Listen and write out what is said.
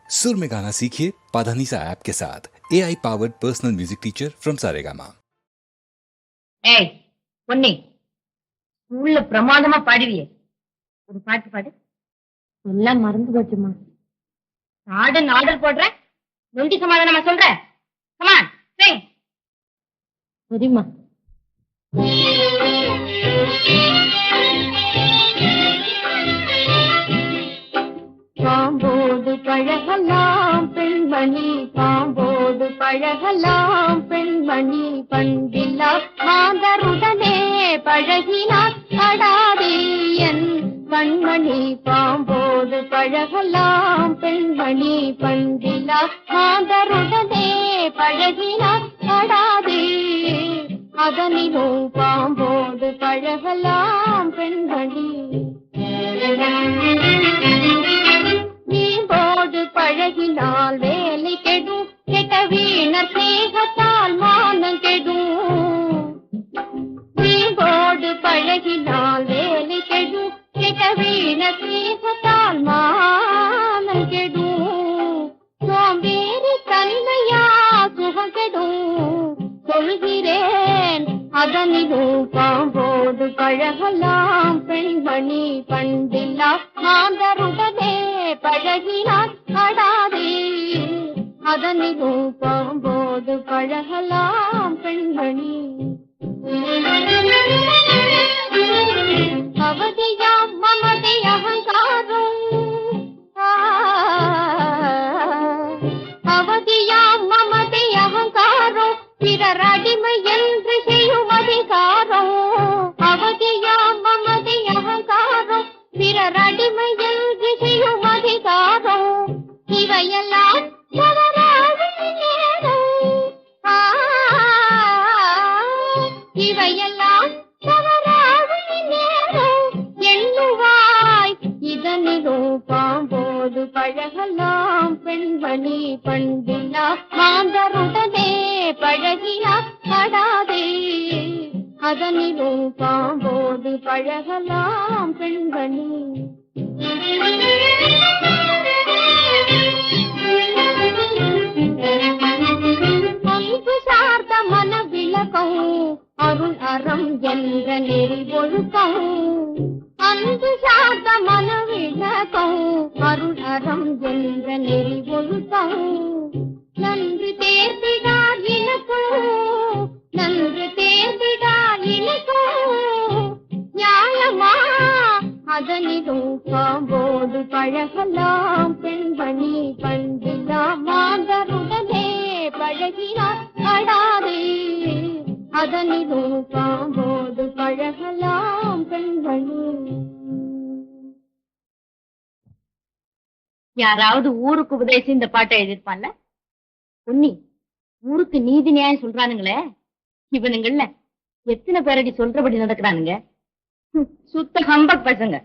सुर में गाना सीखिए पाधानीसा ऐप के साथ। AI powered personal music teacher from Saregama. ஏய் பொன்னி, ஸ்கூல்ல பிரமாதமா பாடுவியே, ஒரு பாட்டு பாடு. எல்லாம் மறந்து போச்சுமா. ஆர்டர் ஆர்டர் போடுற, நொண்டி சமாதானமா சொல்ற. கமான் சிங். சரிம்மா. பாம்போடு பழகலாம் பெண்மணி, பாம்போடு பழகலாம் பெண்மணி, பண்டில்லா மாந்தருடனே பழகினார் அடாதே என் கண்மணி. பாம்போடு பழகலாம் பெண்மணி, பண்டில்லா மாந்தருடனே பழகினார் அடாதே, அதனிலும் பாம்போடு பழகலாம் பெண்மணி. நீம்போடு பழகினால் வேலை கெடும், கெட்ட வீணர் சேகத்தால் மானம் கெடும். நீம்போடு பழகினால் வேலை கெடும், கெட்ட வீணர் சேகத்தால் மானம் கெடும். சோம்பேறி தன்மையா சுகம் கெடும், சொல்கிறேன் அதனிலும் பாம்போடு பழகலாம் பெண்மணி, பண்டில்லா மாந்தருடனே பழகினார் அடாதே, அதனிலும் பாம்போடு பழகலாம் பெண்மணி. அவதியாம் மமதை அகங்காரம், அவதியாம் மமதை அகங்காரம், பிறர் அடிமை என்று செய்யும் அதிகாரம். அவதியாம் மமதை அகங்காரம், பிறர் அடிமை என்று செய்யும் அதிகாரம். இவையெல்லாம் தவறாகும் நேரம், இவையெல்லாம் தவறாகும் நேரம். எண்ணுவாய் இதனிலும் பாம்போடு பழகலாம் பெண்மணி, பண்டில்லா மாந்தருடனே பழகினார் அடாதே, அதனிலும் பாம்போடு பழகலாம் பெண்மணி. அன்பு சார்ந்த மன விளக்கம், அருள் அறம் என்ற நெறி ஒழுக்கம். அன்பு சார்ந்த மன விளக்கம், அருள் அறம் என்ற நெறி ஒழுக்கம். நன்று தேர்ந்திடார் இலக்கம், நன்று தேர்ந்திடார் இலக்கம். நியாயமா அதனிலும் பாம்போடு பழகலாம் பெண்மணி, பண்டில்லா மாந்தருடனே பழகினார் அடாதே, அதனிலும் பாம்போடு பழகலாம் பெண்மணி. யாராவது ஊருக்கு உபதேசி இந்த பாட்டை எழுதிருப்பான்ல? பொன்னி, ஊருக்கு நீதி நியாயம் சொல்றானுங்களே, இவனுங்கள்ல எத்தனை பேரடி சொல்றபடி நடக்கிறானுங்க. சுத்த ஹம்பக் பசங்க.